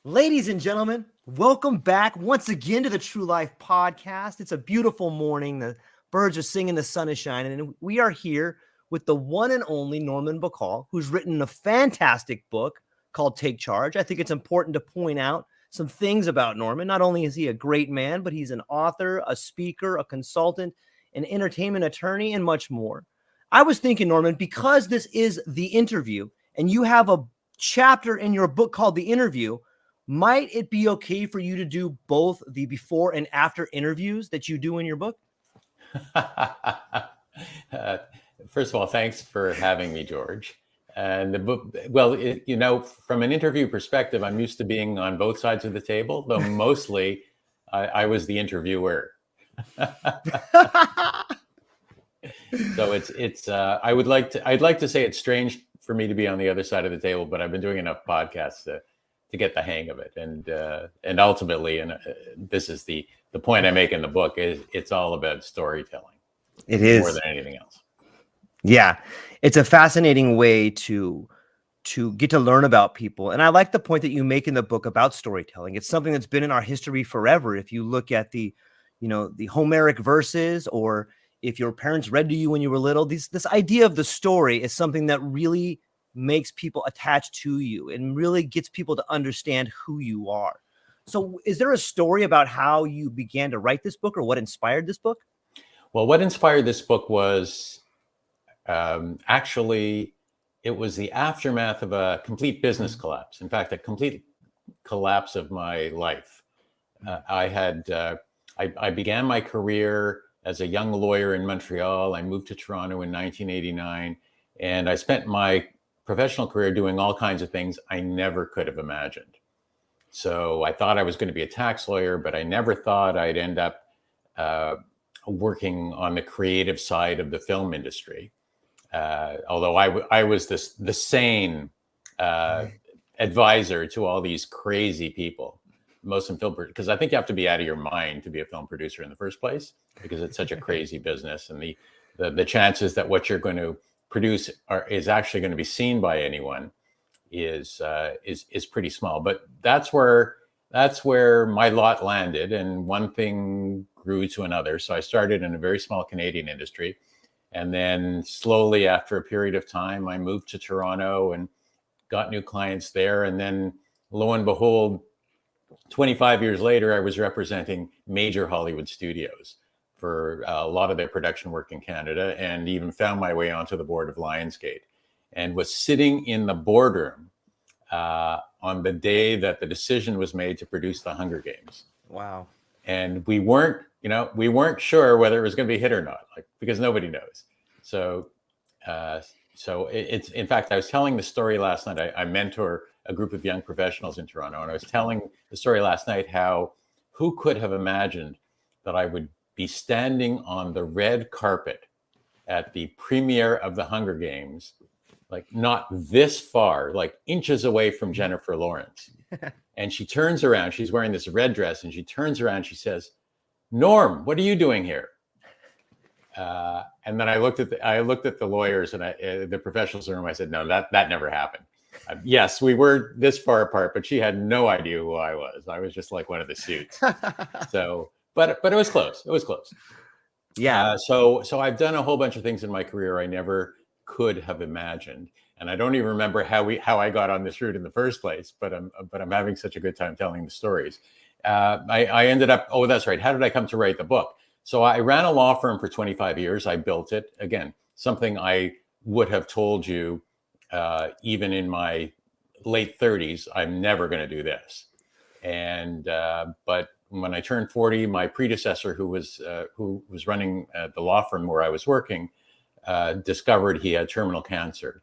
Ladies and gentlemen, welcome back once again to the True Life Podcast. It's a beautiful morning. The birds are singing, the sun is shining, and we are here with the one and only Norman Bacal, who's written a fantastic book called Take Charge. I think it's important to point out some things about Norman. Not only is he a great man, but he's an author, a speaker, a consultant, an entertainment attorney, and much more. I was thinking, Norman, because this is The Interview, and you have a chapter in your book called The Interview, might it be okay for you to do both the before and after interviews that you do in your book? First of all, thanks for having me, George. And the book, well, from an interview perspective, I'm used to being on both sides of the table, though mostly I was the interviewer. So I'd like to say it's strange for me to be on the other side of the table, but I've been doing enough podcasts to get the hang of it, and ultimately, and this is the point I make in the book, is it's all about storytelling. It is more than anything else. Yeah, it's a fascinating way to get to learn about people, and I like the point that you make in the book about storytelling. It's something that's been in our history forever. If you look at the Homeric verses, or if your parents read to you when you were little, this idea of the story is something that really makes people attached to you and really gets people to understand who you are. So is there a story about how you began to write this book, or what inspired this book? Well, what inspired this book was actually, it was the aftermath of a complete business collapse. In fact, a complete collapse of my life. I began my career as a young lawyer in Montreal. I moved to Toronto in 1989, and I spent my professional career doing all kinds of things I never could have imagined. So I thought I was going to be a tax lawyer, but I never thought I'd end up working on the creative side of the film industry. Although I was the sane advisor to all these crazy people, most in film, because I think you have to be out of your mind to be a film producer in the first place, because it's such a crazy business, and the chances that what you're going to produce is actually going to be seen by anyone is pretty small. But that's where my lot landed, and one thing grew to another. So I started in a very small Canadian industry, and then slowly, after a period of time, I moved to Toronto and got new clients there. And then, lo and behold, 25 years later, I was representing major Hollywood studios for a lot of their production work in Canada, and even found my way onto the board of Lionsgate, and was sitting in the boardroom on the day that the decision was made to produce The Hunger Games. Wow. And we weren't sure whether it was going to be hit or not, because nobody knows. So it's, in fact, I was telling the story last night. I mentor a group of young professionals in Toronto, and I was telling the story last night how who could have imagined that I would be standing on the red carpet at the premiere of The Hunger Games, like not this far, like inches away from Jennifer Lawrence. And she turns around, she's wearing this red dress, and she turns around, she says, "Norm, what are you doing here?" And then I looked at the lawyers and the professionals in the room. I said, "No, that never happened." Yes, we were this far apart, but she had no idea who I was. I was just like one of the suits. So, but it was close. It was close. Yeah. So I've done a whole bunch of things in my career I never could have imagined, and I don't even remember how I got on this route in the first place. But I'm having such a good time telling the stories. I ended up. Oh, that's right. How did I come to write the book? So I ran a law firm for 25 years. I built it. Again, something I would have told you even in my late 30s, I'm never going to do this. And but when I turned 40, my predecessor, who was running the law firm where I was working, discovered he had terminal cancer.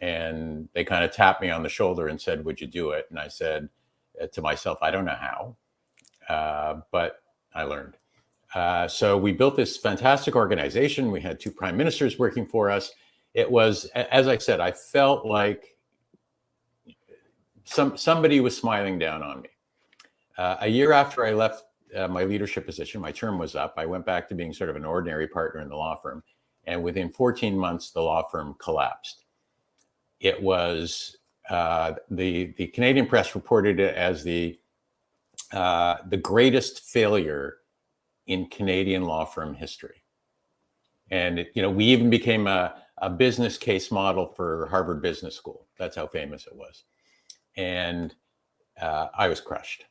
And they kind of tapped me on the shoulder and said, "Would you do it?" And I said to myself, "I don't know how, but I learned." So we built this fantastic organization. We had 2 prime ministers working for us. It was, as I said, I felt like somebody was smiling down on me. A year after I left my leadership position, my term was up. I went back to being sort of an ordinary partner in the law firm. And within 14 months, the law firm collapsed. It was the Canadian press reported it as the greatest failure in Canadian law firm history. And we even became a business case model for Harvard Business School. That's how famous it was. And I was crushed.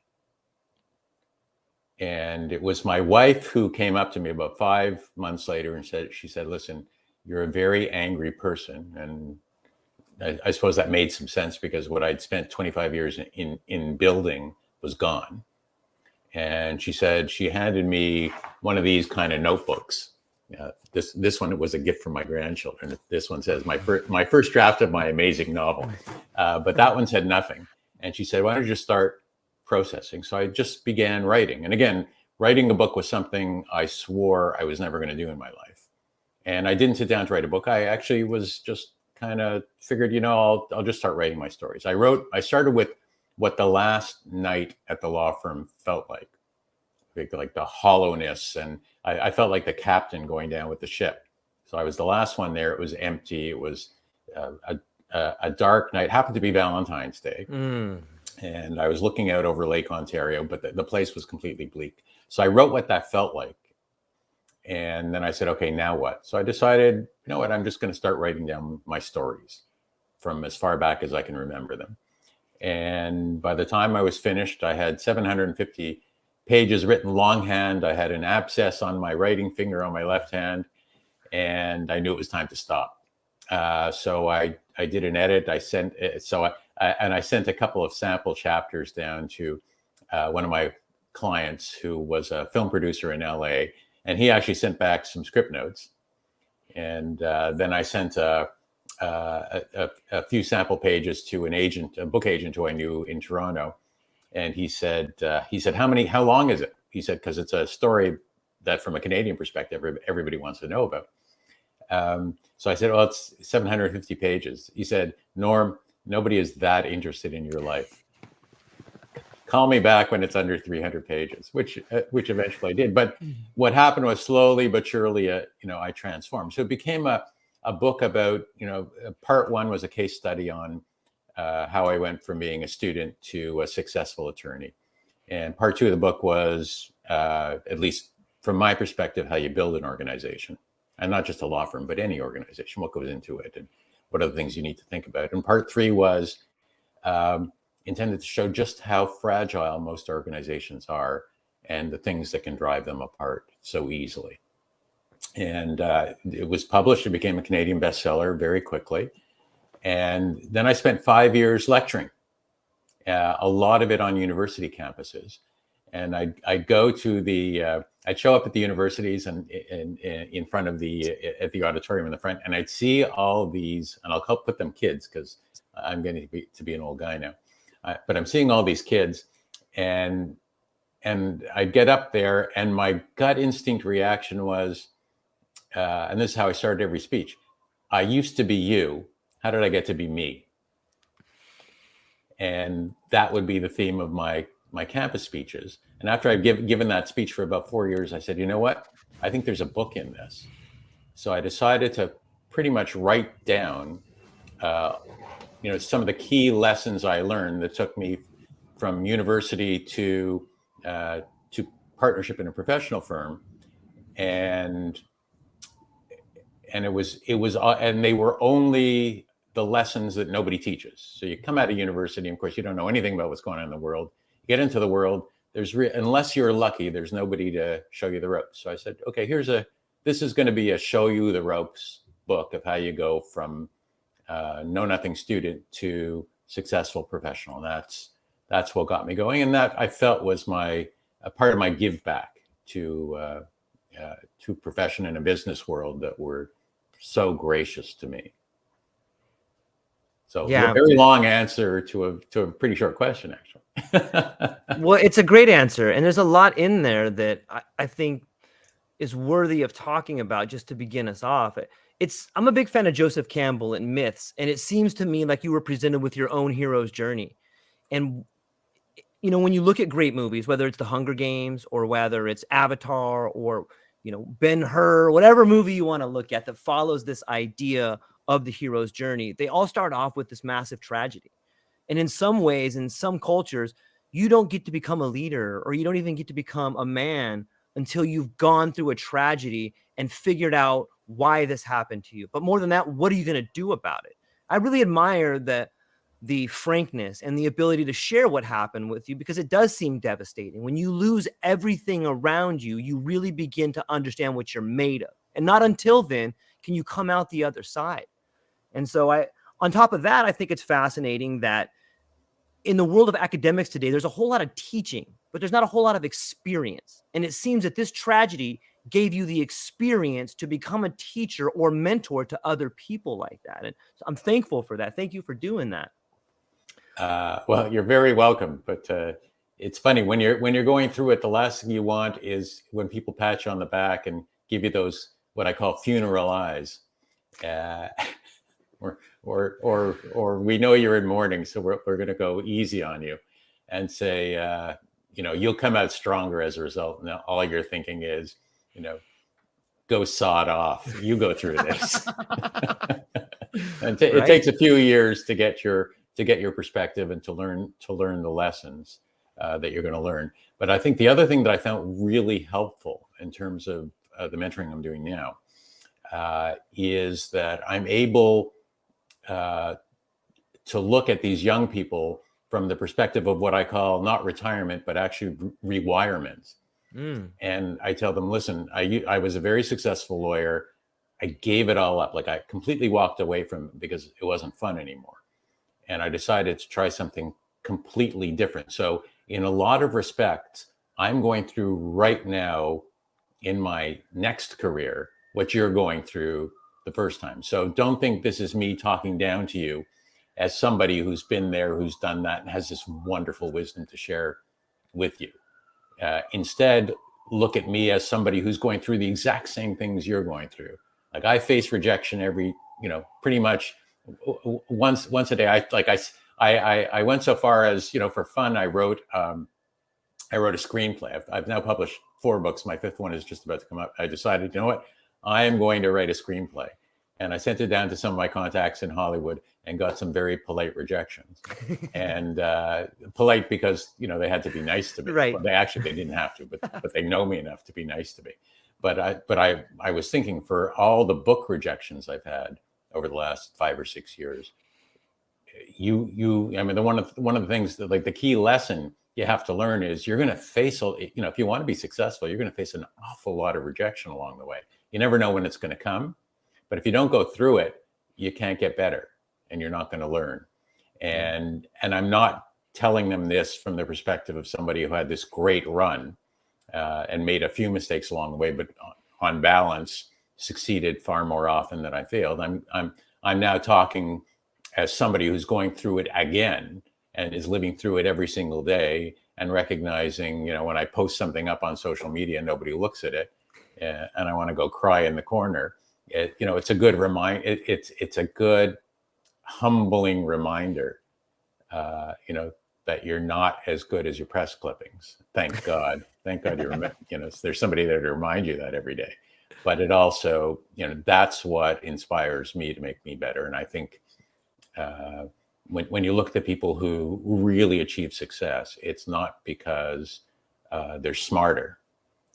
And it was my wife who came up to me about 5 months later and she said, listen, you're a very angry person. And I suppose that made some sense because what I'd spent 25 years in building was gone. And she said, she handed me one of these kind of notebooks. This one was a gift from my grandchildren. This one says my first draft of my amazing novel, but that one said nothing. And she said, why don't you just start processing? So I just began writing. And again, writing a book was something I swore I was never going to do in my life. And I didn't sit down to write a book. I actually was just kind of figured, I'll just start writing my stories. I started with what the last night at the law firm felt like the hollowness. And I felt like the captain going down with the ship. So I was the last one there. It was empty. It was a dark night. It happened to be Valentine's Day. And I was looking out over Lake Ontario, but the place was completely bleak. So I wrote what that felt like. And then I said, okay, now what? So I decided, you know what, I'm just going to start writing down my stories from as far back as I can remember them. And by the time I was finished, I had 750 pages written longhand. I had an abscess on my writing finger on my left hand, and I knew it was time to stop. So I did an edit. I sent a couple of sample chapters down to one of my clients who was a film producer in LA, and he actually sent back some script notes. And then I sent a few sample pages to a book agent who I knew in Toronto. And he said, how long is it? He said, because it's a story that from a Canadian perspective, everybody wants to know about. So I said, well, it's 750 pages. He said, Norm, nobody is that interested in your life. Call me back when it's under 300 pages, which eventually I did. But what happened was slowly but surely, I transformed. So it became a book about, part one was a case study on how I went from being a student to a successful attorney. And part two of the book was, at least from my perspective, how you build an organization. And not just a law firm, but any organization, what goes into it and what are the things you need to think about. And part three was intended to show just how fragile most organizations are and the things that can drive them apart so easily. And it was published. It became a Canadian bestseller very quickly. And then I spent 5 years lecturing, a lot of it on university campuses. And I'd go to I'd show up at the universities and in front of at the auditorium in the front, and I'd see all these, and I'll put them kids because I'm getting to be an old guy now. But I'm seeing all these kids, and I'd get up there, and my gut instinct reaction was, and this is how I started every speech: I used to be you. How did I get to be me? And that would be the theme of my campus speeches. And after I'd given that speech for about 4 years, I said, you know what? I think there's a book in this. So I decided to pretty much write down, some of the key lessons I learned that took me from university to partnership in a professional firm. And they were only the lessons that nobody teaches. So you come out of university, and of course, you don't know anything about what's going on in the world. You get into the world, unless you're lucky, there's nobody to show you the ropes. So I said, okay, this is going to be a show you the ropes book of how you go from know-nothing student to successful professional. And that's what got me going. And that I felt was a part of my give back to profession and a business world that were so gracious to me. So yeah, a very long answer to a pretty short question, actually. Well, it's a great answer. And there's a lot in there that I think is worthy of talking about just to begin us off. I'm a big fan of Joseph Campbell and myths. And it seems to me like you were presented with your own hero's journey. And, when you look at great movies, whether it's The Hunger Games or whether it's Avatar or, Ben-Hur, whatever movie you want to look at that follows this idea of the hero's journey, they all start off with this massive tragedy. And in some ways, in some cultures, you don't get to become a leader, or you don't even get to become a man until you've gone through a tragedy and figured out why this happened to you. But more than that, what are you going to do about it? I really admire the frankness and the ability to share what happened with you, because it does seem devastating. When you lose everything around you, you really begin to understand what you're made of. And not until then can you come out the other side. And so on top of that, I think it's fascinating that in the world of academics today, there's a whole lot of teaching, but there's not a whole lot of experience. And it seems that this tragedy gave you the experience to become a teacher or mentor to other people like that. And so I'm thankful for that. Thank you for doing that. Well, you're very welcome. But it's funny when you're going through it, the last thing you want is when people pat you on the back and give you those, what I call funeral eyes. Or we know you're in mourning, so we're going to go easy on you and say, you'll come out stronger as a result. Now, all you're thinking is, go sod off. You go through this. And it takes a few years to get your perspective and to learn the lessons that you're going to learn. But I think the other thing that I found really helpful in terms of the mentoring I'm doing now is that I'm able to look at these young people from the perspective of what I call not retirement, but actually rewirement. And I tell them, listen, I was a very successful lawyer. I gave it all up. Like, I completely walked away from it because it wasn't fun anymore. And I decided to try something completely different. So in a lot of respects, I'm going through right now in my next career what you're going through the first time. So don't think this is me talking down to you as somebody who's been there, who's done that, and has this wonderful wisdom to share with you. Instead, look at me as somebody who's going through the exact same things you're going through. Like, I face rejection pretty much once a day. I went so far as, for fun, I wrote a screenplay. I've now published 4 books. My 5th one is just about to come out. I decided, you know what? I am going to write a screenplay. And I sent it down to some of my contacts in Hollywood and got some very polite rejections. And polite because, they had to be nice to me. Right. Well, they didn't have to, but they know me enough to be nice to me. But I was thinking, for all the book rejections I've had over the last 5 or 6 years, one of the things that, like, the key lesson you have to learn is you're going to face, if you want to be successful, you're going to face an awful lot of rejection along the way. You never know when it's going to come, but if you don't go through it, you can't get better, and you're not going to learn. And I'm not telling them this from the perspective of somebody who had this great run and made a few mistakes along the way, but on balance succeeded far more often than I failed. I'm now talking as somebody who's going through it again and is living through it every single day, and recognizing, when I post something up on social media, nobody looks at it, and I want to go cry in the corner. It's a good it's a good humbling reminder, that you're not as good as your press clippings. Thank God. Thank God there's somebody there to remind you that every day. But it also, that's what inspires me to make me better. And I think when you look at the people who really achieve success, it's not because they're smarter.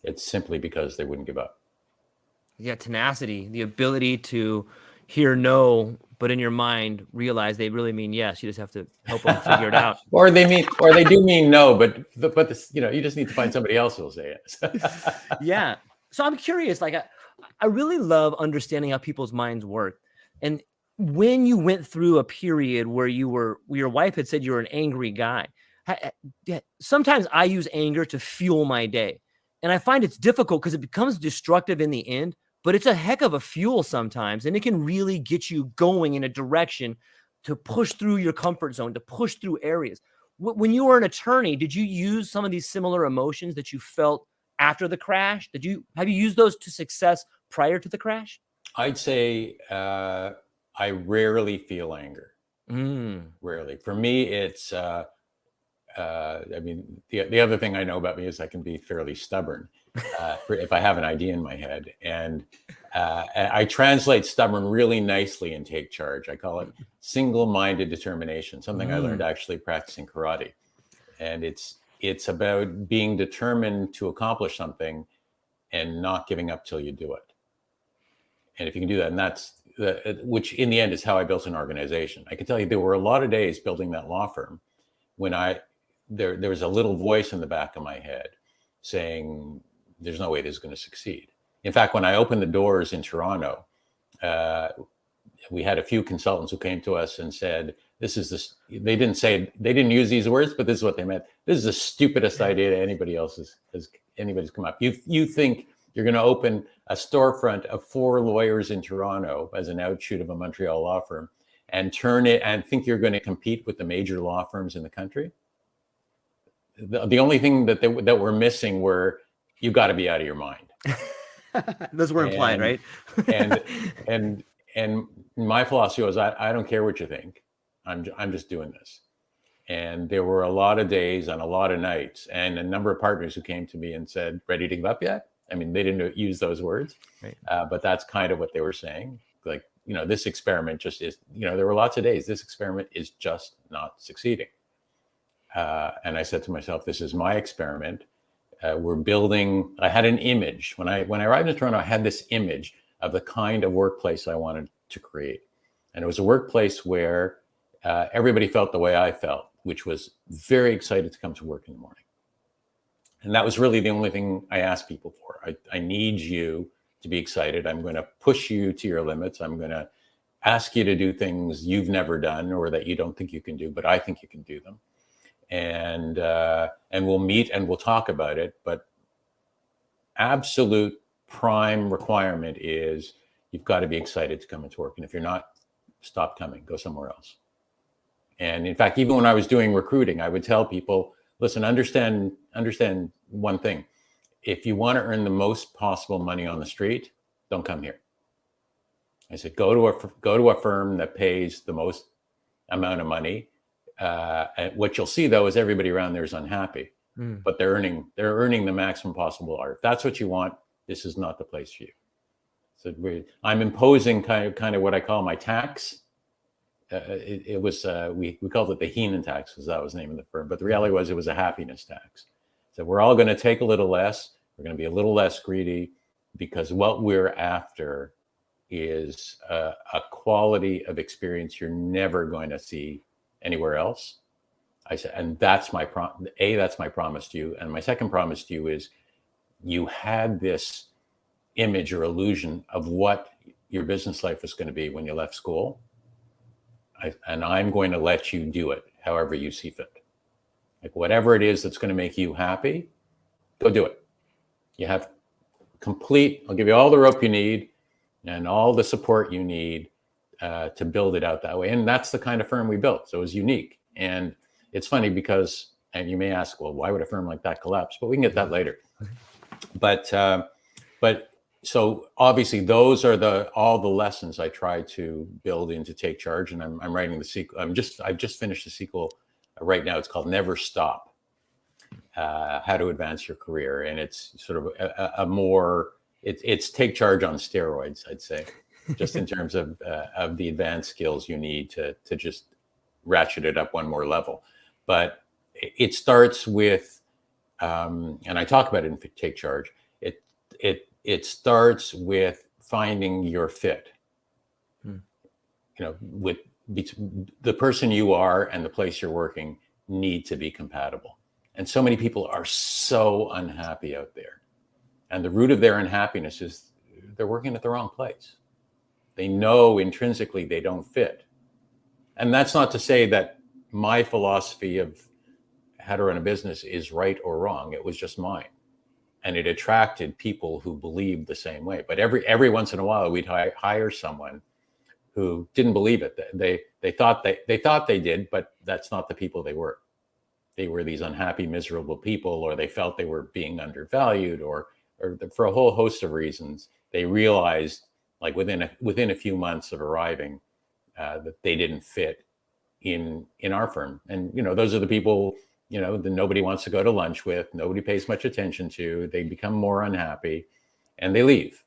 It's simply because they wouldn't give up. Yeah, tenacity, the ability to hear no, but in your mind realize they really mean yes. You just have to help them figure it out. Or they do mean no, but you just need to find somebody else who'll say it. Yeah. So I'm curious, like, I really love understanding how people's minds work. And when you went through a period where your wife had said you were an angry guy, sometimes I use anger to fuel my day. And I find it's difficult because it becomes destructive in the end, but it's a heck of a fuel sometimes. And it can really get you going in a direction to push through your comfort zone, to push through areas. When you were an attorney, did you use some of these similar emotions that you felt after the crash? Have you used those to success prior to the crash? I'd say I rarely feel anger. Rarely. For me, it's I mean, the other thing I know about me is I can be fairly stubborn if I have an idea in my head. And I translate stubborn really nicely in Take Charge. I call it single-minded determination, something I learned actually practicing karate. And it's about being determined to accomplish something and not giving up till you do it. And if you can do that, and that's which in the end is how I built an organization. I can tell you there were a lot of days building that law firm when there was a little voice in the back of my head saying, there's no way this is going to succeed. In fact, when I opened the doors in Toronto, we had a few consultants who came to us and said, they didn't use these words, but this is what they meant. This is the stupidest idea anybody's come up. You think you're going to open a storefront of 4 lawyers in Toronto as an outshoot of a Montreal law firm and turn it and think you're going to compete with the major law firms in the country? The only thing that were missing were, you got to be out of your mind. Those were implied, right? and my philosophy was, I don't care what you think. I'm just doing this. And there were a lot of days and a lot of nights and a number of partners who came to me and said, ready to give up yet? I mean, they didn't use those words, right. But that's kind of what they were saying. Like, this experiment just is, there were lots of days, this experiment is just not succeeding. And I said to myself, this is my experiment. We're building, I had an image. When I arrived in Toronto, I had this image of the kind of workplace I wanted to create. And it was a workplace where everybody felt the way I felt, which was very excited to come to work in the morning. And that was really the only thing I asked people for. I need you to be excited. I'm going to push you to your limits. I'm going to ask you to do things you've never done or that you don't think you can do, but I think you can do them. And we'll meet and we'll talk about it. But absolute prime requirement is you've got to be excited to come into work. And if you're not, stop coming, go somewhere else. And in fact, even when I was doing recruiting, I would tell people, listen, understand one thing. If you want to earn the most possible money on the street, don't come here. I said, go to a firm that pays the most amount of money. And what you'll see though is everybody around there is unhappy, but they're earning the maximum possible. Or if that's what you want, this is not the place for you. So I'm imposing kind of what I call my tax. It was we called it the Heenan tax because that was the name of the firm. But the reality was it was a happiness tax. So we're all going to take a little less. We're going to be a little less greedy because what we're after is a quality of experience you're never going to see anywhere else. I said, and that's my that's my promise to you. And my second promise to you is you had this image or illusion of what your business life was going to be when you left school. And I'm going to let you do it however you see fit. Like whatever it is that's going to make you happy, go do it. You have I'll give you all the rope you need and all the support you need to build it out that way. And that's the kind of firm we built. So it was unique. And it's funny because, and you may ask, well, why would a firm like that collapse? But we can get that later. But so obviously those are all the lessons I try to build into Take Charge. And I'm writing the sequel. I've just finished the sequel right now. It's called Never Stop, How to Advance Your Career. And it's sort of it's Take Charge on steroids, I'd say, just in terms of the advanced skills you need to just ratchet it up one more level. But it starts with, and I talk about it in Take Charge, it starts with finding your fit. With the person you are and the place you're working need to be compatible. And so many people are so unhappy out there. And the root of their unhappiness is they're working at the wrong place. They know intrinsically they don't fit. And that's not to say that my philosophy of how to run a business is right or wrong. It was just mine. And it attracted people who believed the same way. But every once in a while, we'd hire someone who didn't believe it. They thought they did, but that's not the people they were. They were these unhappy, miserable people, or they felt they were being undervalued, or for a whole host of reasons. They realized, like within a few months of arriving, that they didn't fit in our firm. And those are the people then nobody wants to go to lunch with, nobody pays much attention to, they become more unhappy and they leave.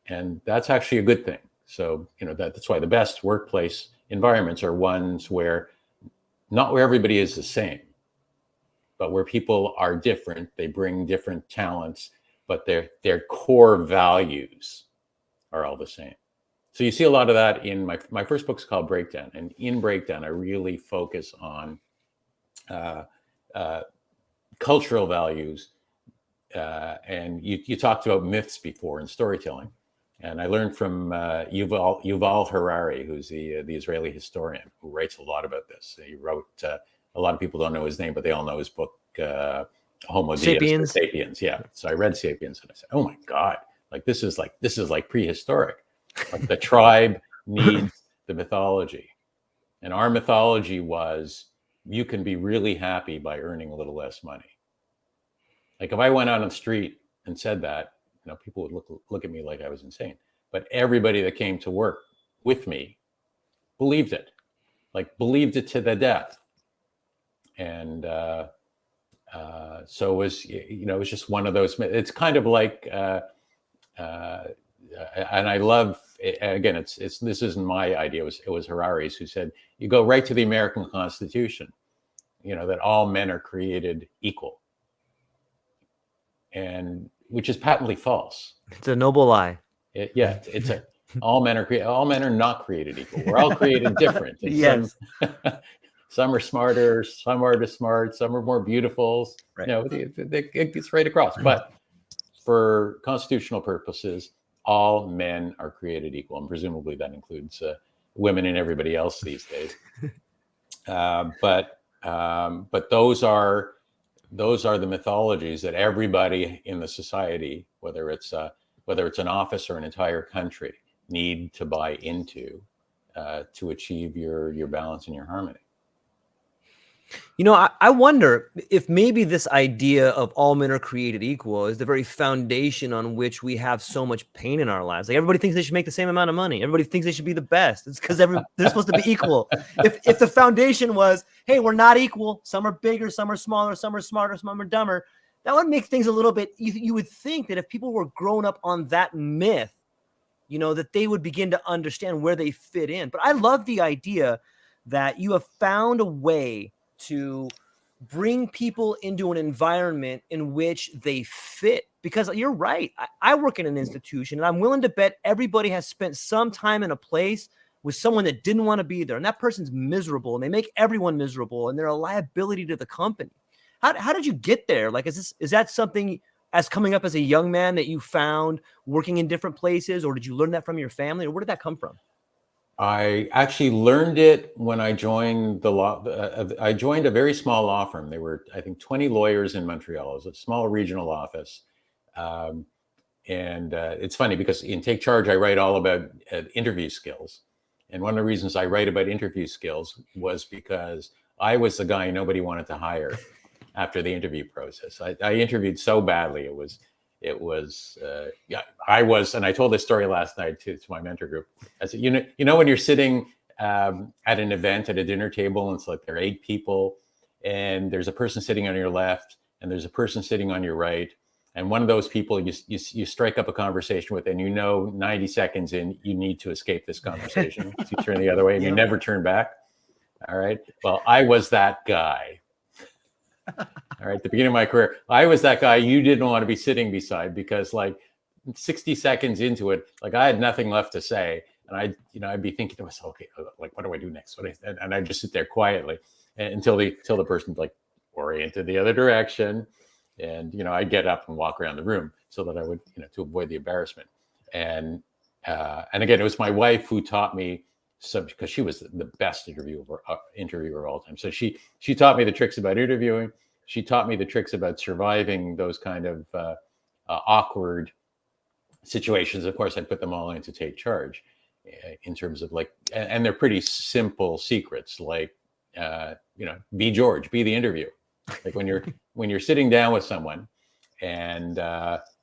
And that's actually a good thing. So, that's why the best workplace environments are ones where not where everybody is the same, but where people are different. They bring different talents, but their core values are all the same. So you see a lot of that in my first book's called Breakdown. And in Breakdown, I really focus on cultural values. And you talked about myths before in storytelling. And I learned from Yuval Harari, who's the Israeli historian who writes a lot about this. He wrote, a lot of people don't know his name, but they all know his book, Homo Deus, Sapiens. Yeah. So I read Sapiens and I said, oh my God, this is like prehistoric. Like the tribe needs the mythology. And our mythology was, you can be really happy by earning a little less money. Like if I went out on the street and said that, people would look at me like I was insane. But everybody that came to work with me believed it, believed it to the death. And so it was, it was just one of those. It's kind of like, and I love. Again, this isn't my idea. It was Harari's who said, you go right to the American Constitution, that all men are created equal, and which is patently false. It's a noble lie. All men are not created equal. We're all created different. And yes. Some are smarter, some are smart, some are more beautiful. Right. It's right across. But for constitutional purposes, all men are created equal, and presumably that includes women and everybody else these days. But those are the mythologies that everybody in the society, whether it's an office or an entire country, need to buy into to achieve your balance and your harmony. I wonder if maybe this idea of all men are created equal is the very foundation on which we have so much pain in our lives. Like everybody thinks they should make the same amount of money. Everybody thinks they should be the best. It's because they're supposed to be equal. If the foundation was, hey, we're not equal. Some are bigger, some are smaller, some are smarter, some are dumber. That would make things a little bit, you would think that if people were grown up on that myth, that they would begin to understand where they fit in. But I love the idea that you have found a way to bring people into an environment in which they fit. Because you're right. I work in an institution, and I'm willing to bet everybody has spent some time in a place with someone that didn't want to be there. And that person's miserable, and they make everyone miserable, and they're a liability to the company. How did you get there? Is that something as coming up as a young man that you found working in different places, or did you learn that from your family, or where did that come from? I actually learned it when I joined the law. I joined a very small law firm. There were, I think, 20 lawyers in Montreal. It was a small regional office. And it's funny because in Take Charge, I write all about interview skills. And one of the reasons I write about interview skills was because I was the guy nobody wanted to hire after the interview process. I interviewed so badly. I was, and I told this story last night to my mentor group. I said, when you're sitting at an event at a dinner table, and it's like there are 8 people, and there's a person sitting on your left, and there's a person sitting on your right, and one of those people you strike up a conversation with, and 90 seconds in, you need to escape this conversation. So you turn the other way, and you never turn back. All right. Well, I was that guy. All right, at the beginning of my career, I was that guy you didn't want to be sitting beside, because 60 seconds into it, I had nothing left to say, and I'd be thinking to myself, okay, what do I do next? And I'd just sit there quietly until the person oriented the other direction, and I'd get up and walk around the room so that I would to avoid the embarrassment. And again, it was my wife who taught me, because she was the best interviewer of all time. So she taught me the tricks about interviewing. She taught me the tricks about surviving those kind of awkward situations. Of course, I put them all into Take Charge in terms of and they're pretty simple secrets, be George, be the interview. When you're sitting down with someone and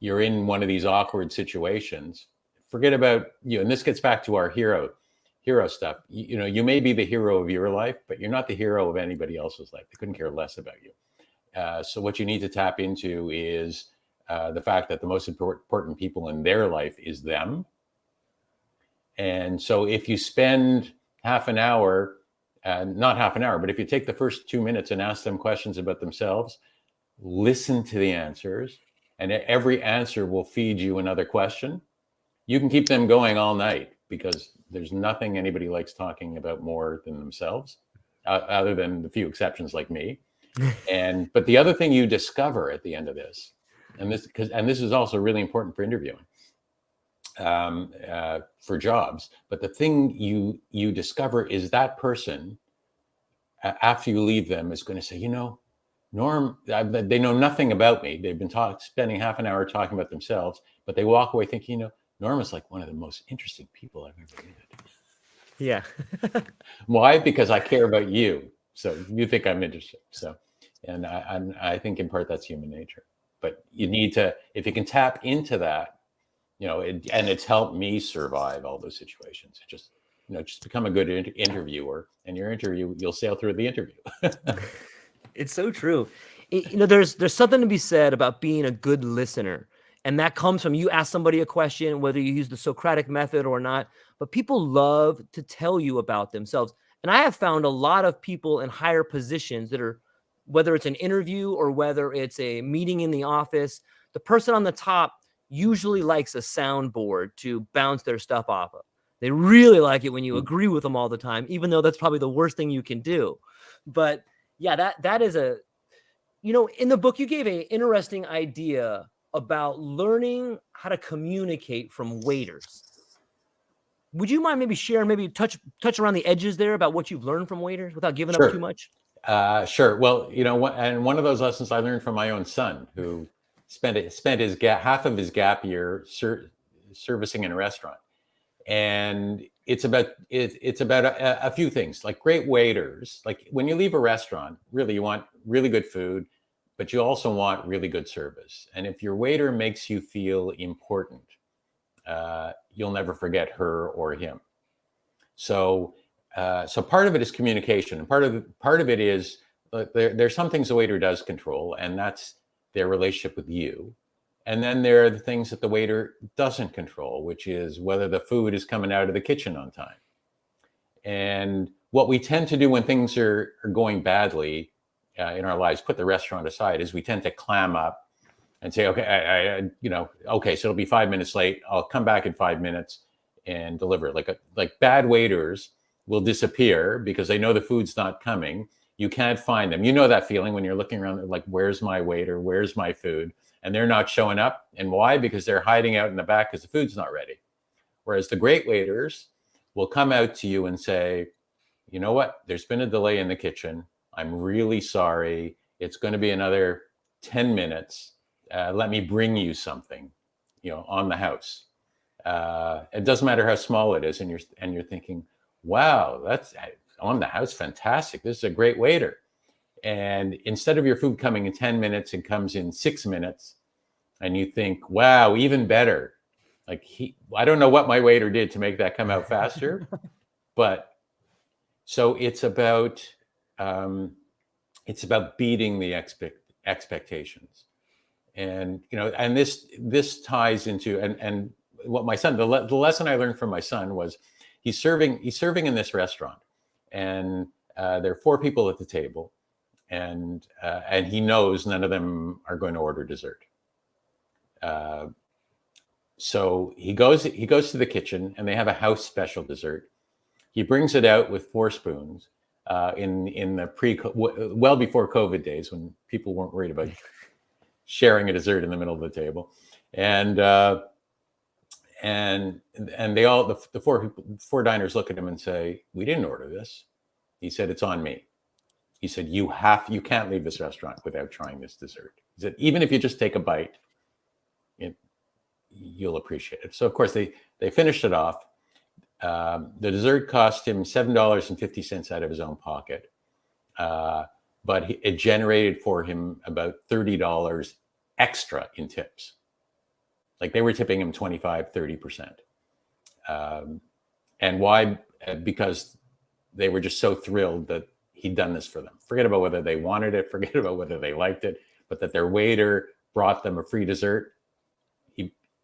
you're in one of these awkward situations, forget about and this gets back to our hero hero stuff. You may be the hero of your life, but you're not the hero of anybody else's life. They couldn't care less about you. So what you need to tap into is the fact that the most important people in their life is them. And so if you spend half an hour, not half an hour, but if you take the first 2 minutes and ask them questions about themselves, listen to the answers, and every answer will feed you another question, you can keep them going all night, because there's nothing anybody likes talking about more than themselves, other than the few exceptions like me. But the other thing you discover at the end of this, and this is also really important for interviewing, for jobs, but the thing you discover is that person, after you leave them, is going to say, Norm, they know nothing about me. They've been spending half an hour talking about themselves, but they walk away thinking, Norm is like one of the most interesting people I've ever met. Yeah. Why? Because I care about you. So you think I'm interesting. So, and I think in part that's human nature. But you need to, if you can tap into that, and it's helped me survive all those situations. Just become a good interviewer, and you'll sail through the interview. It's so true. There's something to be said about being a good listener. And that comes from, you ask somebody a question, whether you use the Socratic method or not, but people love to tell you about themselves. And I have found a lot of people in higher positions that are, whether it's an interview or whether it's a meeting in the office, the person on the top usually likes a soundboard to bounce their stuff off of. They really like it when you agree with them all the time, even though that's probably the worst thing you can do. But yeah, that is in the book, you gave an interesting idea about learning how to communicate from waiters. Would you mind maybe sharing, maybe touch around the edges there about what you've learned from waiters without giving up too much? Sure. Well, and one of those lessons I learned from my own son, who spent his half of his gap year servicing in a restaurant. And it's about a few things. Like, great waiters, like when you leave a restaurant, really you want really good food, but you also want really good service. And if your waiter makes you feel important, you'll never forget her or him. So part of it is communication, and part of it is, there's some things the waiter does control, and that's their relationship with you. And then there are the things that the waiter doesn't control, which is whether the food is coming out of the kitchen on time. And what we tend to do when things are going badly in our lives, put the restaurant aside, is we tend to clam up and say, okay, okay, so it'll be 5 minutes late. I'll come back in 5 minutes and deliver. Like bad waiters will disappear because they know the food's not coming. You can't find them. You know that feeling when you're looking around, like, where's my waiter? Where's my food? And they're not showing up. And why? Because they're hiding out in the back because the food's not ready. Whereas the great waiters will come out to you and say, you know what? There's been a delay in the kitchen. I'm really sorry. It's going to be another 10 minutes. Let me bring you something, on the house. It doesn't matter how small it is. And you're thinking, wow, that's on the house. Fantastic. This is a great waiter. And instead of your food coming in 10 minutes, it comes in 6 minutes. And you think, wow, even better. Like, I don't know what my waiter did to make that come out faster. But so it's about beating the expectations. And, and this ties into, and what my son, the lesson I learned from my son was, he's serving in this restaurant, and there are 4 people at the table, and he knows none of them are going to order dessert. So he goes to the kitchen, and they have a house special dessert. He brings it out with 4 spoons in the well before COVID days, when people weren't worried about sharing a dessert in the middle of the table, and they all, the 4 diners look at him and say, "We didn't order this." He said, "It's on me." He said, you can't leave this restaurant without trying this dessert. He said, even if you just take a bite, you'll appreciate it. So of course they finished it off. The dessert cost him $7.50 out of his own pocket. But it generated for him about $30 extra in tips. Like, they were tipping him 25, 30%. And why? because they were just so thrilled that he'd done this for them. Forget about whether they wanted it, forget about whether they liked it, but that their waiter brought them a free dessert.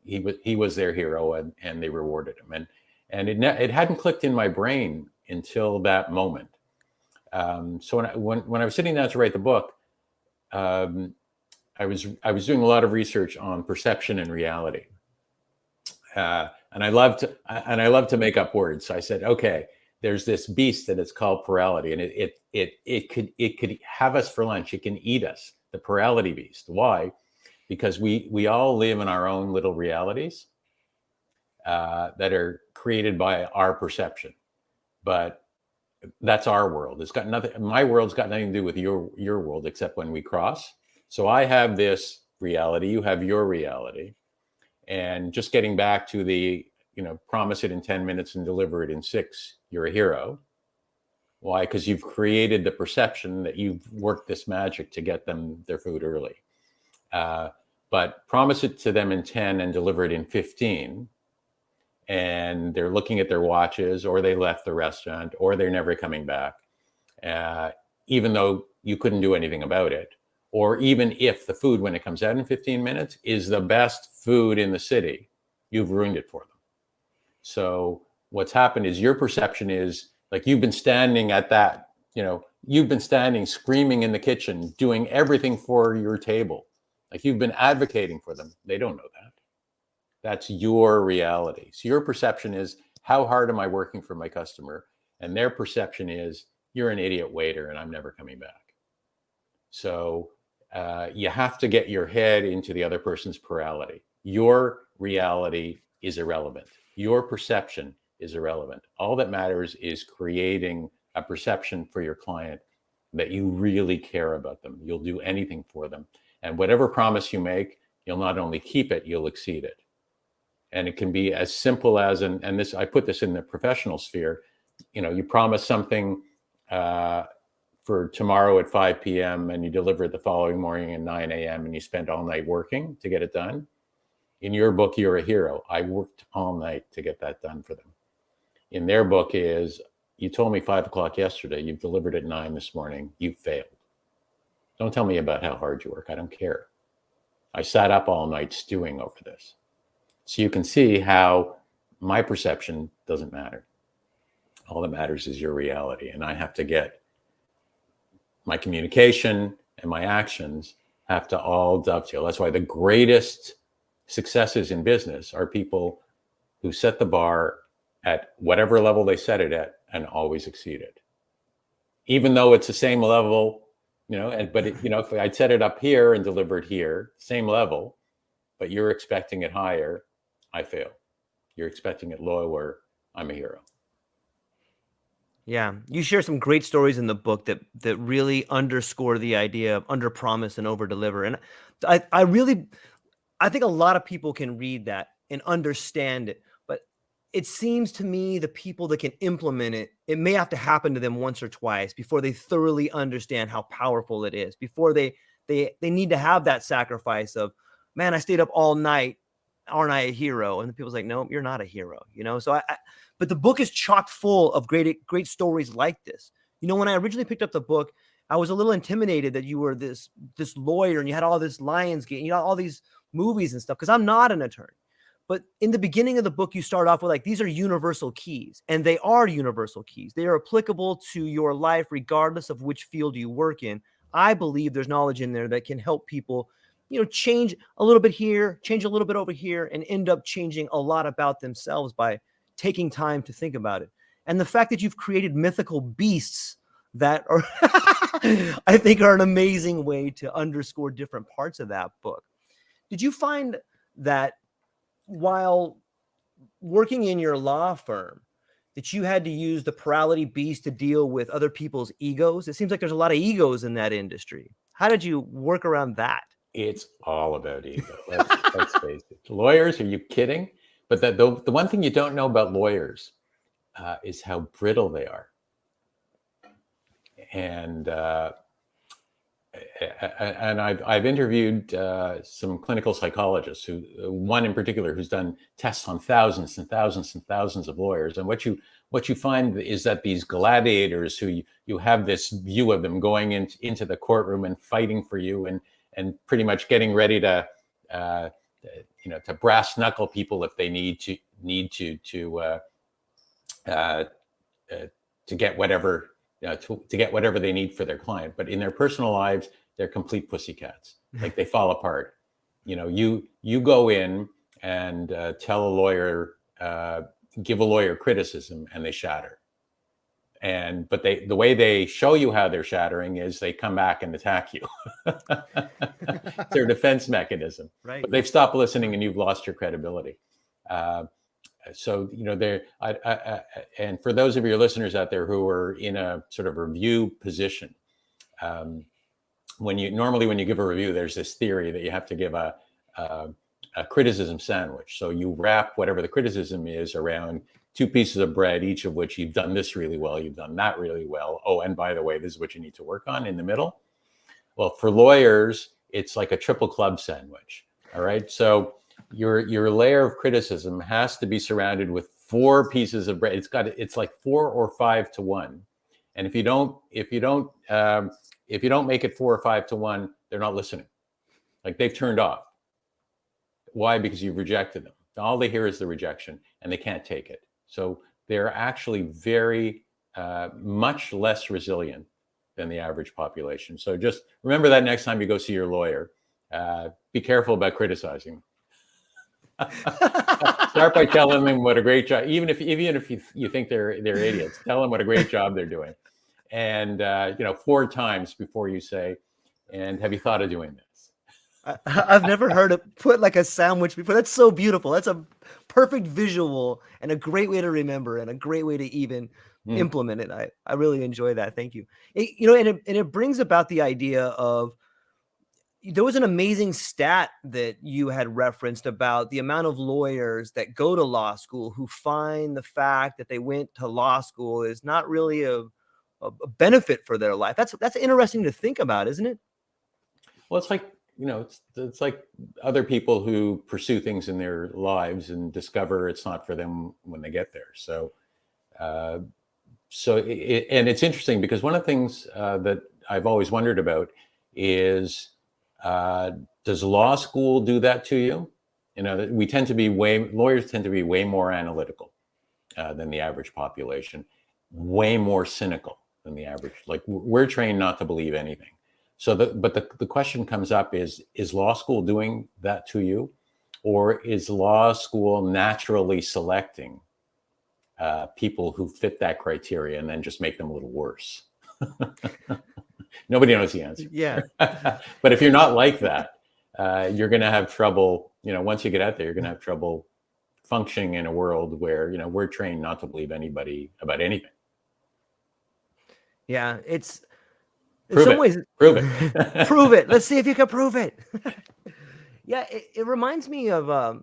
He was their hero, and they rewarded him. And it hadn't clicked in my brain until that moment. So when I was sitting down to write the book, I was doing a lot of research on perception and reality, and I love to make up words. So I said, okay, there's this beast that it's called plurality, and it could have us for lunch. It can eat us, the plurality beast. Why? Because we all live in our own little realities that are created by our perception, but that's our world. It's got nothing. My world's got nothing to do with your world, except when we cross. So I have this reality, you have your reality, and just getting back to the, promise it in 10 minutes and deliver it in 6, you're a hero. Why? Because you've created the perception that you've worked this magic to get them their food early. But promise it to them in 10 and deliver it in 15. And they're looking at their watches, or they left the restaurant, or they're never coming back, even though you couldn't do anything about it. Or even if the food, when it comes out in 15 minutes, is the best food in the city, you've ruined it for them. So what's happened is your perception is like you've been standing at that, you've been standing screaming in the kitchen, doing everything for your table. Like you've been advocating for them. They don't know that. That's your reality. So your perception is, how hard am I working for my customer? And their perception is, you're an idiot waiter and I'm never coming back. So you have to get your head into the other person's plurality. Your reality is irrelevant. Your perception is irrelevant. All that matters is creating a perception for your client that you really care about them. You'll do anything for them. And whatever promise you make, you'll not only keep it, you'll exceed it. And it can be as simple as, and this, I put this in the professional sphere, you promise something for tomorrow at 5 p.m. and you deliver it the following morning at 9 a.m. and you spend all night working to get it done. In your book, you're a hero. I worked all night to get that done for them. In their book is, you told me 5 o'clock yesterday, you've delivered at 9 this morning, you failed. Don't tell me about how hard you work. I don't care. I sat up all night stewing over this. So you can see how my perception doesn't matter. All that matters is your reality. And I have to get my communication and my actions have to all dovetail. That's why the greatest successes in business are people who set the bar at whatever level they set it at and always exceed it. Even though it's the same level, if I'd set it up here and delivered here, same level, but you're expecting it higher, I fail. You're expecting it lower, I'm a hero. Yeah, you share some great stories in the book that really underscore the idea of under promise and over deliver. And I think a lot of people can read that and understand it, but it seems to me the people that can implement it, it may have to happen to them once or twice before they thoroughly understand how powerful it is. Before they need to have that sacrifice of, man, I stayed up all night. Aren't I a hero? And the people's like, no, you're not a hero, So but the book is chock full of great stories like this. When I originally picked up the book, I was a little intimidated that you were this lawyer and you had all this Lionsgate, you had all these movies and stuff, because I'm not an attorney. But in the beginning of the book, you start off with like, these are universal keys, and they are universal keys. They are applicable to your life, regardless of which field you work in. I believe there's knowledge in there that can help people change a little bit here, change a little bit over here, and end up changing a lot about themselves by taking time to think about it. And the fact that you've created mythical beasts that are, I think, are an amazing way to underscore different parts of that book. Did you find that while working in your law firm, that you had to use the plurality beast to deal with other people's egos? It seems like there's a lot of egos in that industry. How did you work around that? It's all about ego. Let's face it. Lawyers, are you kidding? But the one thing you don't know about lawyers is how brittle they are. And I've interviewed some clinical psychologists, one in particular who's done tests on thousands and thousands and thousands of lawyers. And what what you find is that these gladiators who you have this view of them going into the courtroom and fighting for you and pretty much getting ready to to brass knuckle people if they need to get whatever to get whatever they need for their client. But in their personal lives, they're complete pussycats. Like they fall apart. You go in and tell a lawyer, give a lawyer criticism, and they shatter. But the way they show you how they're shattering is they come back and attack you. It's their defense mechanism. Right. But they've stopped listening, and you've lost your credibility. So and for those of your listeners out there who are in a sort of review position, when you give a review, there's this theory that you have to give a criticism sandwich. So you wrap whatever the criticism is around 2 pieces of bread, each of which you've done this really well, you've done that really well. Oh, and by the way, this is what you need to work on in the middle. Well, for lawyers, it's like a triple club sandwich. All right. So your layer of criticism has to be surrounded with 4 pieces of bread. It's like 4 or 5 to 1. And if you don't make it 4 or 5 to 1, they're not listening. Like they've turned off. Why? Because you've rejected them. All they hear is the rejection, and they can't take it. So they're actually very much less resilient than the average population. So just remember that next time you go see your lawyer. Be careful about criticizing. Start by telling them what a great job, even if you think they're idiots, tell them what a great job they're doing. And 4 times before you say, and have you thought of doing this? I've never heard it put like a sandwich before. That's so beautiful. That's a perfect visual and a great way to remember and a great way to even implement it. I really enjoy that. Thank you. It brings about the idea of, there was an amazing stat that you had referenced about the amount of lawyers that go to law school who find the fact that they went to law school is not really a benefit for their life. That's interesting to think about, isn't it? Well, it's like, it's like other people who pursue things in their lives and discover it's not for them when they get there. So, and it's interesting because one of the things that I've always wondered about is, does law school do that to you? Lawyers tend to be way more analytical than the average population, way more cynical than the average. Like we're trained not to believe anything. So, but the question comes up is law school doing that to you, or is law school naturally selecting people who fit that criteria and then just make them a little worse? Nobody knows the answer. Yeah. But if you're not like that, you're going to have trouble. Once you get out there, you're going to have trouble functioning in a world where we're trained not to believe anybody about anything. Yeah, it's. Prove it. Prove it. Prove it. Let's see if you can prove it. Yeah, it reminds me of,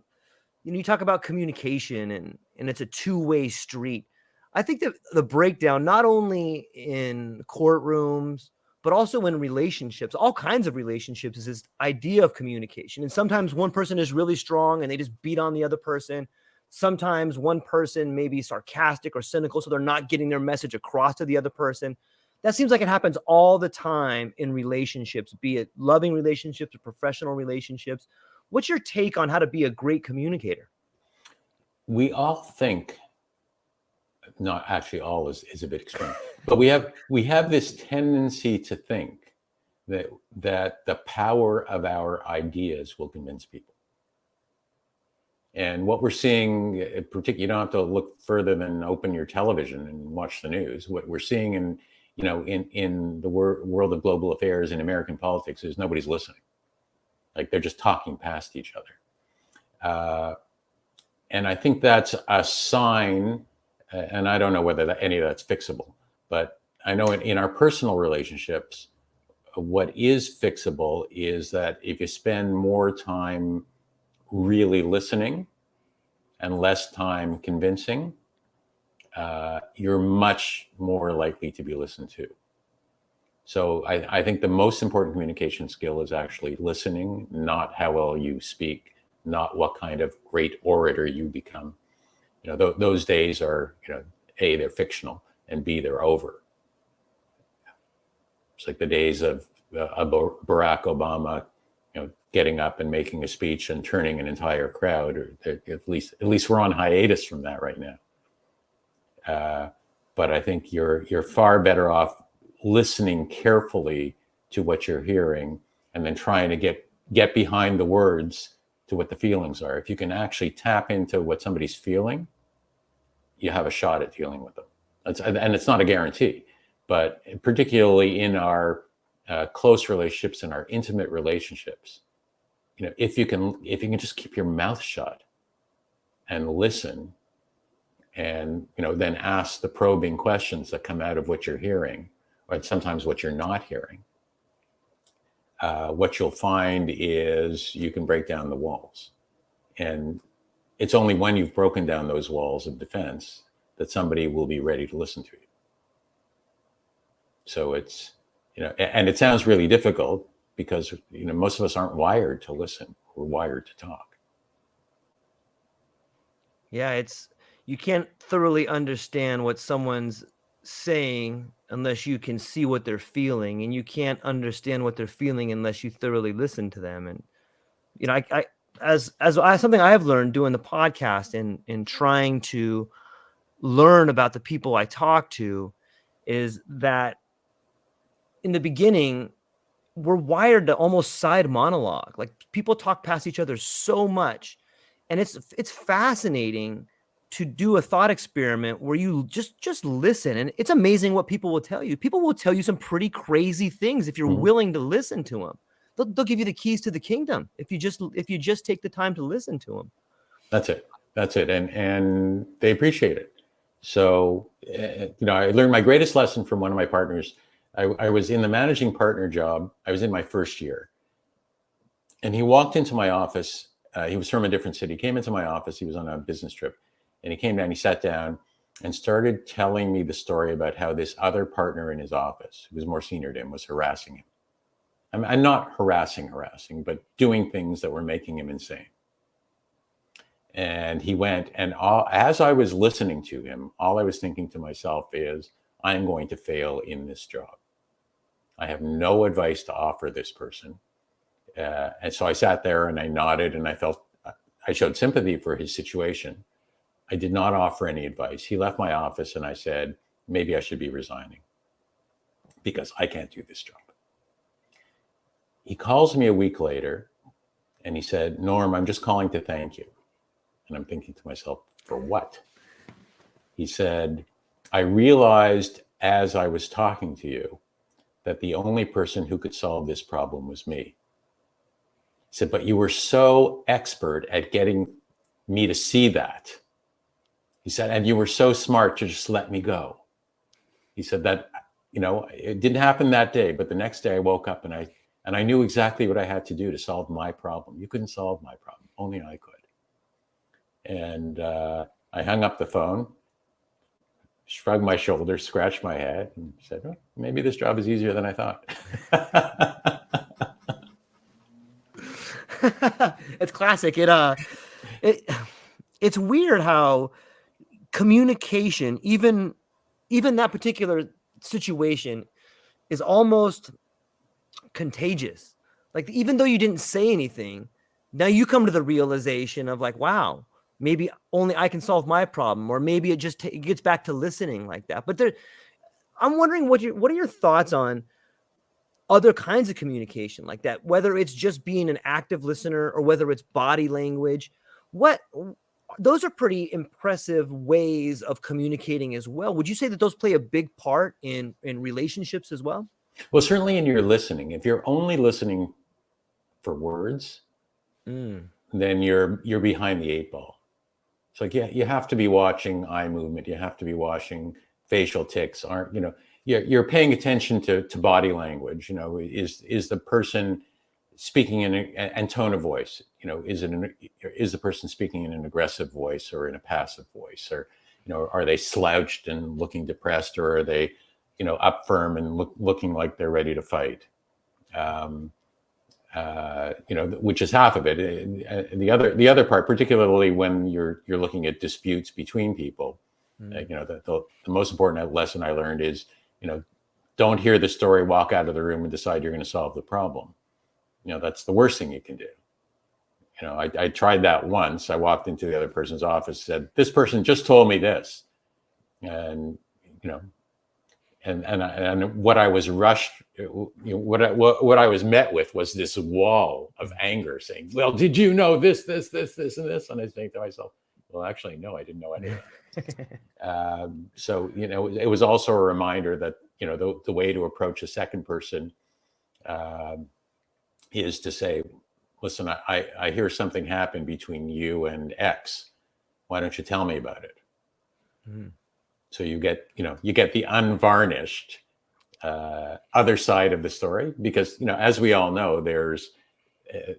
you talk about communication and it's a 2-way street. I think that the breakdown, not only in courtrooms, but also in relationships, all kinds of relationships, is this idea of communication. And sometimes one person is really strong and they just beat on the other person. Sometimes one person may be sarcastic or cynical, so they're not getting their message across to the other person. That seems like it happens all the time in relationships, be it loving relationships or professional relationships. What's your take on how to be a great communicator? We all think, not actually all is a bit extreme, but we have this tendency to think that the power of our ideas will convince people. And what we're seeing, particularly, you don't have to look further than open your television and watch the news. What we're seeing in the world of global affairs in American politics is nobody's listening. Like they're just talking past each other. And I think that's a sign, and I don't know whether any of that's fixable, but I know in our personal relationships, what is fixable is that if you spend more time really listening and less time convincing, you're much more likely to be listened to. So I think the most important communication skill is actually listening, not how well you speak, not what kind of great orator you become. Those days are, A, they're fictional, and B, they're over. It's like the days of Barack Obama, getting up and making a speech and turning an entire crowd. Or at least we're on hiatus from that right now. But I think you're far better off listening carefully to what you're hearing, and then trying to get behind the words to what the feelings are. If you can actually tap into what somebody's feeling, you have a shot at dealing with them. And it's not a guarantee, but particularly in our close relationships and our intimate relationships, if you can just keep your mouth shut and listen, and then ask the probing questions that come out of what you're hearing, or sometimes what you're not hearing, what you'll find is you can break down the walls. And it's only when you've broken down those walls of defense that somebody will be ready to listen to you. So it's, and it sounds really difficult because, most of us aren't wired to listen. We're wired to talk. Yeah, you can't thoroughly understand what someone's saying unless you can see what they're feeling, and you can't understand what they're feeling unless you thoroughly listen to them. And something I have learned doing the podcast and trying to learn about the people I talk to is that in the beginning, we're wired to almost side monologue. Like, people talk past each other so much, and it's fascinating to do a thought experiment where you just listen. And it's amazing what people will tell you. People will tell you some pretty crazy things if you're willing to listen to them. They'll give you the keys to the kingdom if you just take the time to listen to them. That's it. And they appreciate it. So, I learned my greatest lesson from one of my partners. I was in the managing partner job. I was in my first year, and he walked into my office. He was from a different city. He came into my office. He was on a business trip, and he came down, he sat down and started telling me the story about how this other partner in his office, who was more senior to him, was harassing him. I'm not harassing, but doing things that were making him insane. And he went, and as I was listening to him, all I was thinking to myself is, I'm going to fail in this job. I have no advice to offer this person. And so I sat there and I nodded, and I showed sympathy for his situation. I did not offer any advice. He left my office, and I said, maybe I should be resigning because I can't do this job. He calls me a week later and he said, Norm, I'm just calling to thank you. And I'm thinking to myself, for what? He said, I realized as I was talking to you that the only person who could solve this problem was me. He said, but you were so expert at getting me to see that. He said, and you were so smart to just let me go. He said that, it didn't happen that day, but the next day I woke up and I knew exactly what I had to do to solve my problem. You couldn't solve my problem. Only I could. And I hung up the phone, shrugged my shoulders, scratched my head, and said, oh, maybe this job is easier than I thought. It's classic. It's weird how communication, even that particular situation, is almost contagious. Like, even though you didn't say anything, now you come to the realization of like, wow, maybe only I can solve my problem, or maybe it just it gets back to listening like that. But I'm wondering what are your thoughts on other kinds of communication like that, whether it's just being an active listener or whether it's body language. Those are pretty impressive ways of communicating as well. Would you say that those play a big part in relationships as well? Well, certainly in your listening. If you're only listening for words, then you're behind the eight ball. It's like, you have to be watching eye movement. You have to be watching facial tics. You're paying attention to body language. Is the person speaking and tone of voice? Is the person speaking in an aggressive voice or in a passive voice? Or, are they slouched and looking depressed, or are they, up firm and looking like they're ready to fight? Which is half of it. The other part, particularly when you're looking at disputes between people, You know, the most important lesson I learned is, you know, don't hear the story, walk out of the room and decide you're going to solve the problem. You know, that's the worst thing you can do. You know, I tried that once. I walked into the other person's office, said, this person just told me this. And, you know, and what I was rushed, you know, what I was met with was this wall of anger saying, well, did you know this, and this? And I think to myself, well, actually, no, I didn't know any of that. So, you know, it was also a reminder that, you know, the way to approach a second person is to say, listen, I hear something happen between you and X. Why don't you tell me about it? Mm. So you get the unvarnished other side of the story, because, you know, as we all know, there's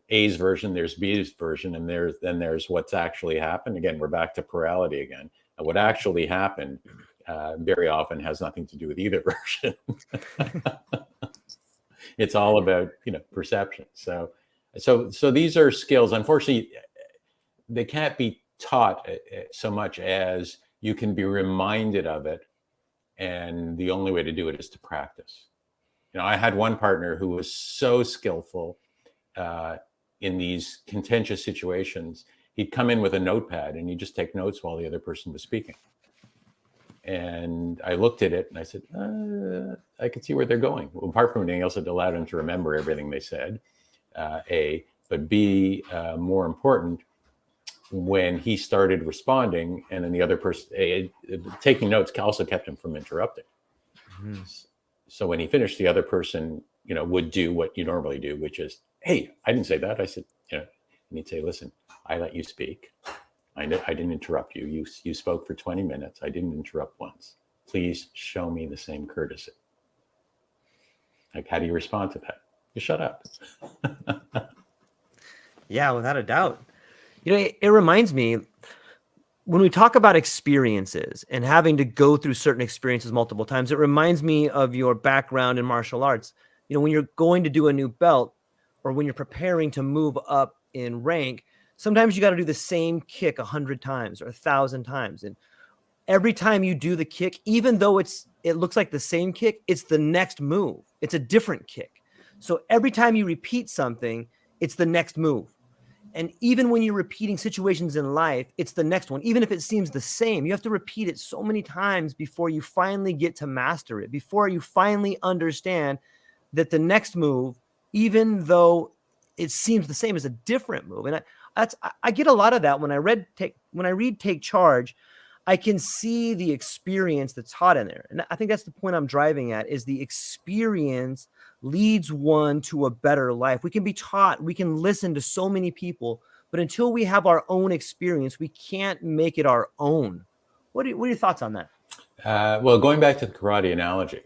A's version, there's B's version, and there's what's actually happened. Again, we're back to plurality again. And what actually happened very often has nothing to do with either version. It's all about, you know, perception. So these are skills. Unfortunately, they can't be taught so much as you can be reminded of it. And the only way to do it is to practice. You know, I had one partner who was so skillful in these contentious situations. He'd come in with a notepad and he'd just take notes while the other person was speaking. And I looked at it and I said, I could see where they're going. Well, apart from anything else, it allowed him to remember everything they said, A. But B, more important, when he started responding, and then the other person taking notes also kept him from interrupting. Mm-hmm. So when he finished, the other person, you know, would do what you normally do, which is, hey, I didn't say that. I said, you know, and he'd say, listen, I let you speak. I didn't interrupt you. You spoke for 20 minutes. I didn't interrupt once. Please show me the same courtesy. Like, how do you respond to that? You shut up. Yeah, without a doubt. You know, it reminds me, when we talk about experiences and having to go through certain experiences multiple times, it reminds me of your background in martial arts. You know, when you're going to do a new belt, or when you're preparing to move up in rank, sometimes you got to do the same kick 100 times or 1,000 times. And every time you do the kick, even though it looks like the same kick, it's the next move. It's a different kick. So every time you repeat something, it's the next move. And even when you're repeating situations in life, it's the next one. Even if it seems the same, you have to repeat it so many times before you finally get to master it, before you finally understand that the next move, even though it seems the same, is a different move. And I get a lot of that when I read Take Charge. I can see the experience that's taught in there. And I think that's the point I'm driving at, is the experience leads one to a better life. We can be taught, we can listen to so many people, but until we have our own experience, we can't make it our own. What are your thoughts on that? Well, going back to the karate analogy,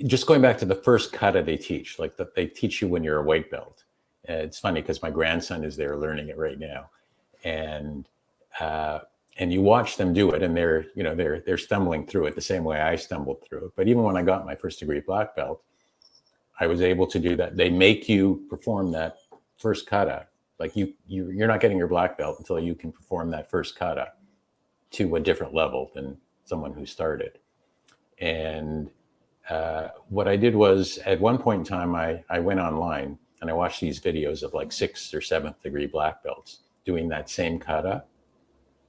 just going back to the first kata they teach, like that they teach you when you're a white belt. It's funny because my grandson is there learning it right now. And you watch them do it, and they're stumbling through it the same way I stumbled through it. But even when I got my first degree black belt, I was able to do that. They make you perform that first kata. Like you're not getting your black belt until you can perform that first kata to a different level than someone who started. And what I did was, at one point in time, I went online and I watched these videos of like 6th or 7th degree black belts doing that same kata.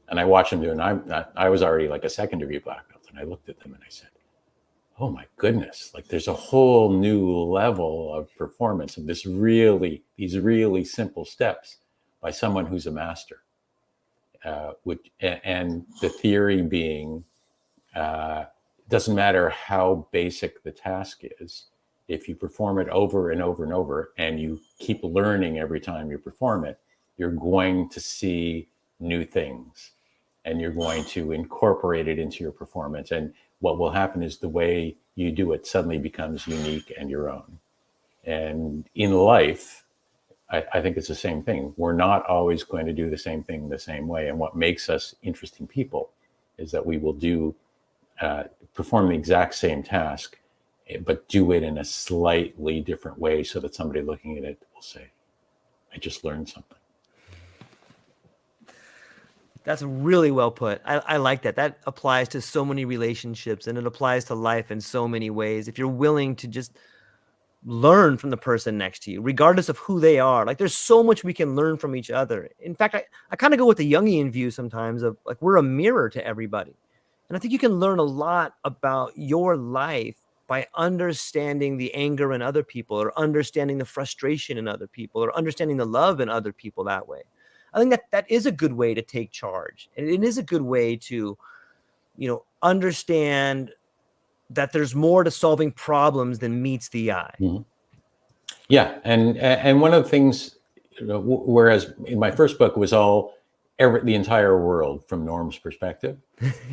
And I watched them do it. And I was already like a 2nd degree black belt. And I looked at them and I said, oh my goodness, like there's a whole new level of performance of these really simple steps by someone who's a master. And the theory being, doesn't matter how basic the task is, if you perform it over and over and over, and you keep learning every time you perform it, you're going to see new things, and you're going to incorporate it into your performance. And what will happen is the way you do it suddenly becomes unique and your own. And in life, I think it's the same thing. We're not always going to do the same thing the same way. And what makes us interesting people is that we will perform the exact same task, but do it in a slightly different way, so that somebody looking at it will say, I just learned something. That's really well put. I like that. That applies to so many relationships, and it applies to life in so many ways. If you're willing to just learn from the person next to you, regardless of who they are, like there's so much we can learn from each other. In fact, I kind of go with the Jungian view sometimes of like we're a mirror to everybody. And I think you can learn a lot about your life by understanding the anger in other people, or understanding the frustration in other people, or understanding the love in other people that way. I think that is a good way to take charge. And it is a good way to, understand that there's more to solving problems than meets the eye. Mm-hmm. Yeah, and one of the things, whereas in my first book it was all the entire world from Norm's perspective,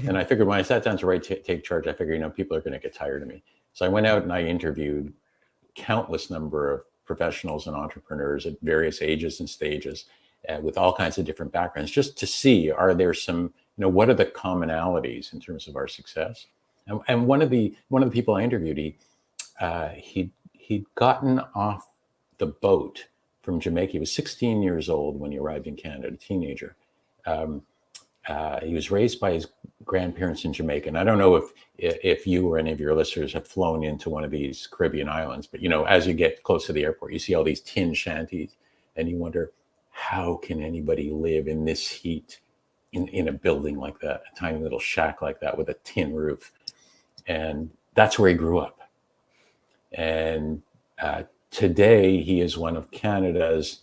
and I figured when I sat down to take charge, I figured people are going to get tired of me. So I went out and I interviewed countless number of professionals and entrepreneurs at various ages and stages, with all kinds of different backgrounds, just to see, are there some, what are the commonalities in terms of our success? And one of the people I interviewed, he'd gotten off the boat from Jamaica. He was 16 years old when he arrived in Canada, a teenager. He was raised by his grandparents in Jamaica. And I don't know if you or any of your listeners have flown into one of these Caribbean islands, but as you get close to the airport, you see all these tin shanties, and you wonder, how can anybody live in this heat in a building like that, a tiny little shack like that with a tin roof? And that's where he grew up. And today he is one of Canada's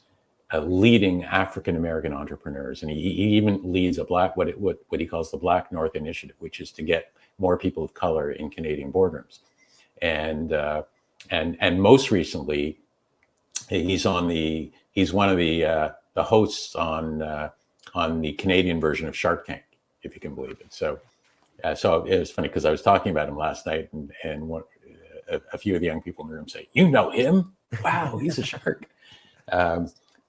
leading African-American entrepreneurs. And he even leads what he calls the Black North Initiative, which is to get more people of color in Canadian boardrooms. And most recently, he's one of the hosts on the Canadian version of Shark Tank, if you can believe it. So it was funny because I was talking about him last night, and a few of the young people in the room say, "You know him? Wow, he's a shark."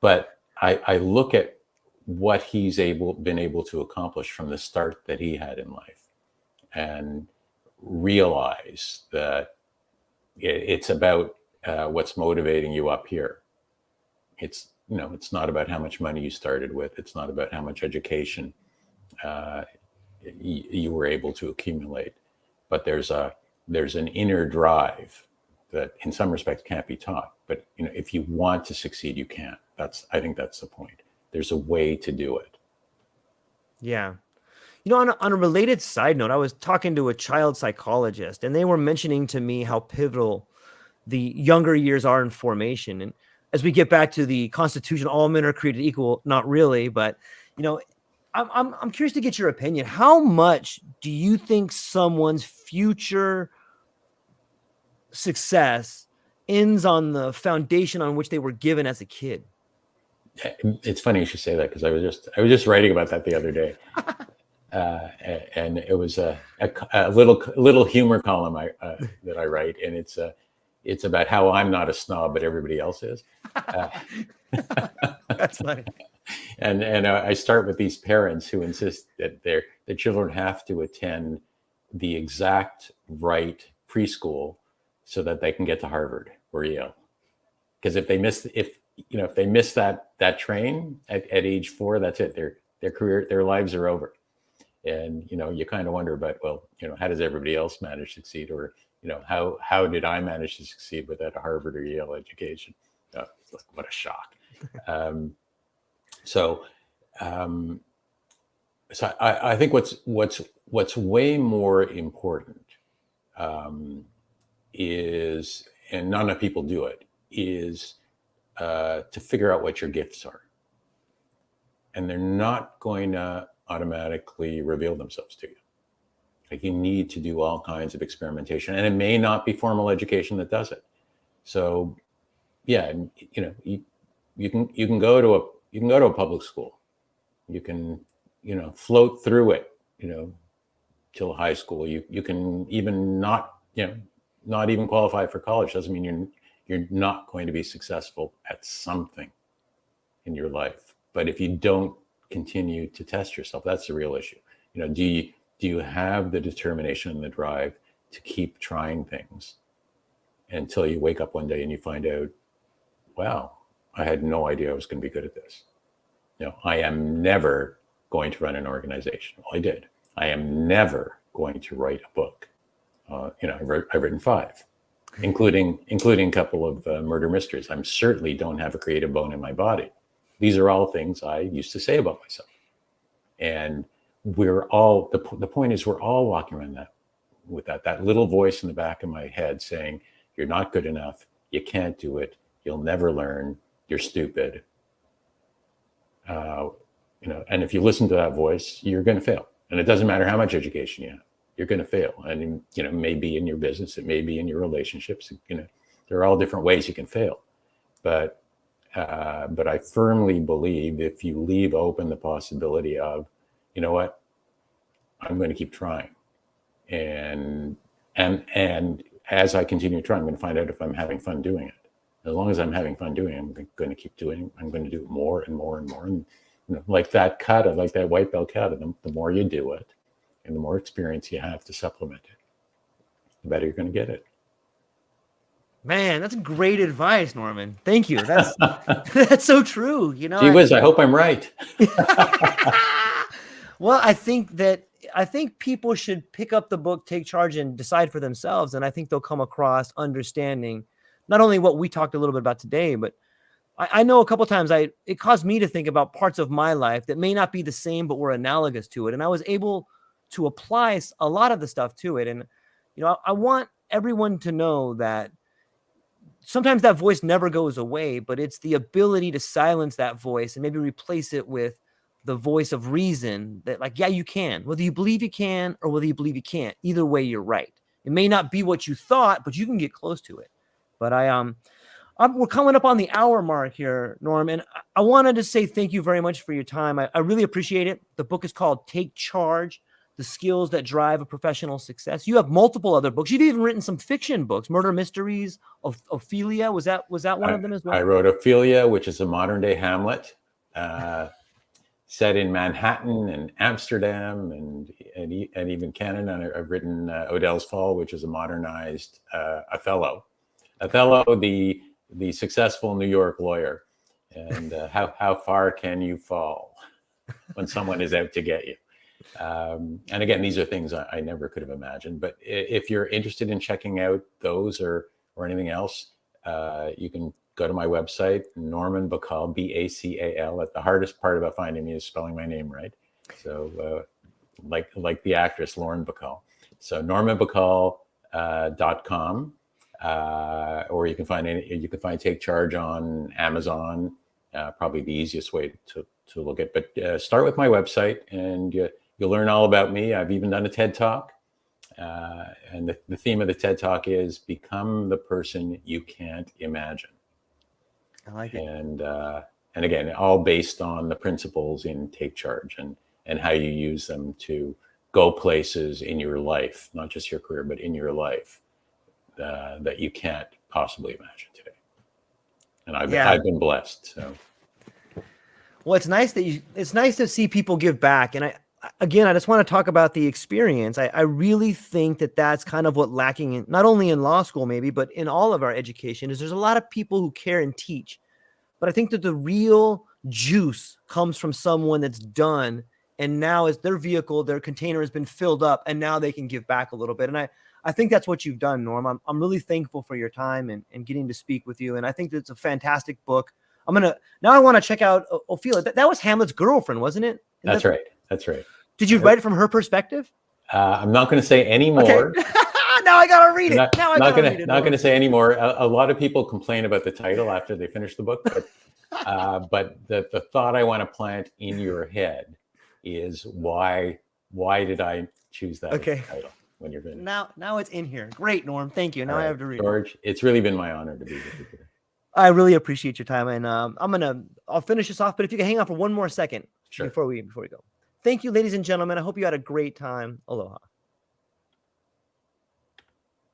But I look at what he's been able to accomplish from the start that he had in life, and realize that it's about what's motivating you up here. It's not about how much money you started with. It's not about how much education you were able to accumulate, but there's an inner drive that in some respects can't be taught. But if you want to succeed, you can. I think that's the point. There's a way to do it. Yeah. On a related side note, I was talking to a child psychologist, and they were mentioning to me how pivotal the younger years are in formation. And as we get back to the Constitution, all men are created equal, not really, but I'm curious to get your opinion. How much do you think someone's future success ends on the foundation on which they were given as a kid? It's funny you should say that, because I was just writing about that the other day, and it was a little humor column that I write, and it's about how I'm not a snob, but everybody else is. That's funny. And I start with these parents who insist that their children have to attend the exact right preschool so that they can get to Harvard or Yale. Because if they miss that train at age 4, that's it. Their career, their lives are over. And you kind of wonder about, how does everybody else manage to succeed, or how did I manage to succeed without a Harvard or Yale education? It's like, what a shock. So I think what's way more important is, and not enough people do it, is to figure out what your gifts are. And they're not going to automatically reveal themselves to you. Like, you need to do all kinds of experimentation, and it may not be formal education that does it. So yeah, you can go to a public school. You can float through it till high school. You can even not even qualify for college. Doesn't mean you're not going to be successful at something in your life. But if you don't continue to test yourself, that's the real issue. Do you have the determination and the drive to keep trying things until you wake up one day and you find out, wow, I had no idea I was going to be good at this. I am never going to run an organization? Well, I did. I am never going to write a book. I've written 5, including a couple of murder mysteries. I certainly don't have a creative bone in my body. These are all things I used to say about myself. And we're all, the point is, we're all walking around with that little voice in the back of my head saying, you're not good enough, you can't do it, you'll never learn, you're stupid. And if you listen to that voice, you're going to fail. And it doesn't matter how much education you have, you're going to fail. And, it may be in your business, it may be in your relationships, there are all different ways you can fail. But I firmly believe if you leave open the possibility of, you know what, I'm going to keep trying. And as I continue to try, I'm going to find out if I'm having fun doing it. As long as I'm having fun doing it, I'm going to keep doing it. I'm going to do it more and more and more. And like that kata, like that white belt kata, the more you do it and the more experience you have to supplement it, the better you're going to get it. Man, that's great advice, Norman. Thank you. That's that's so true. Gee whiz, I hope I'm right. Well, I think people should pick up the book, take charge, and decide for themselves. And I think they'll come across understanding not only what we talked a little bit about today, but I know a couple of times it caused me to think about parts of my life that may not be the same, but were analogous to it. And I was able to apply a lot of the stuff to it. And, I want everyone to know that sometimes that voice never goes away, but it's the ability to silence that voice and maybe replace it with the voice of reason that, like, yeah, you can, whether you believe you can or whether you believe you can't. Either way, you're right. It may not be what you thought, but you can get close to it. But we're coming up on the hour mark here, Norm, and I wanted to say thank you very much for your time. I really appreciate it. The book is called Take Charge: The Skills That Drive a Professional Success. You have multiple other books. You've even written some fiction books, Murder Mysteries, of Ophelia. Was that one of them as well? I wrote Ophelia, which is a modern day Hamlet, set in Manhattan and Amsterdam and even Canada. And I've written Odell's Fall, which is a modernized Othello, the successful New York lawyer, and how far can you fall when someone is out to get you? And again, these are things I never could have imagined. But if you're interested in checking out those or anything else, you can go to my website, Norman Bacal, Bacal. The hardest part about finding me is spelling my name right. So like the actress Lauren Bacall. So normanbacall.com. Or you can find Take Charge on Amazon, probably the easiest way to look at. But start with my website, and you'll learn all about me. I've even done a TED Talk, and the theme of the TED Talk is become the person you can't imagine. I like it. And again, all based on the principles in Take Charge and how you use them to go places in your life, not just your career, but in your life. That you can't possibly imagine today, and I've been blessed. So, well, it's nice to see people give back, and I just want to talk about the experience. I really think that that's kind of what lacking not only in law school maybe, but in all of our education is there's a lot of people who care and teach, but I think that the real juice comes from someone that's done, and now as their vehicle, their container has been filled up, and now they can give back a little bit, and I think that's what you've done, Norm. I'm really thankful for your time and getting to speak with you. And I think that's a fantastic book. Now I want to check out Ophelia. That was Hamlet's girlfriend, wasn't it? That's right. That's right. Did you write it from her perspective? I'm not going to say any more. Okay. Now I got to read it. Not going to say any more. A lot of people complain about the title after they finish the book, but the thought I want to plant in your head is why did I choose that as the title? When you're finished. Now it's in here. Great, Norm. Thank you. Now I have to read George, it's really been my honor to be with you today. I really appreciate your time. And I'll finish this off, but if you can hang on for one more second before we go. Thank you, ladies and gentlemen. I hope you had a great time. Aloha.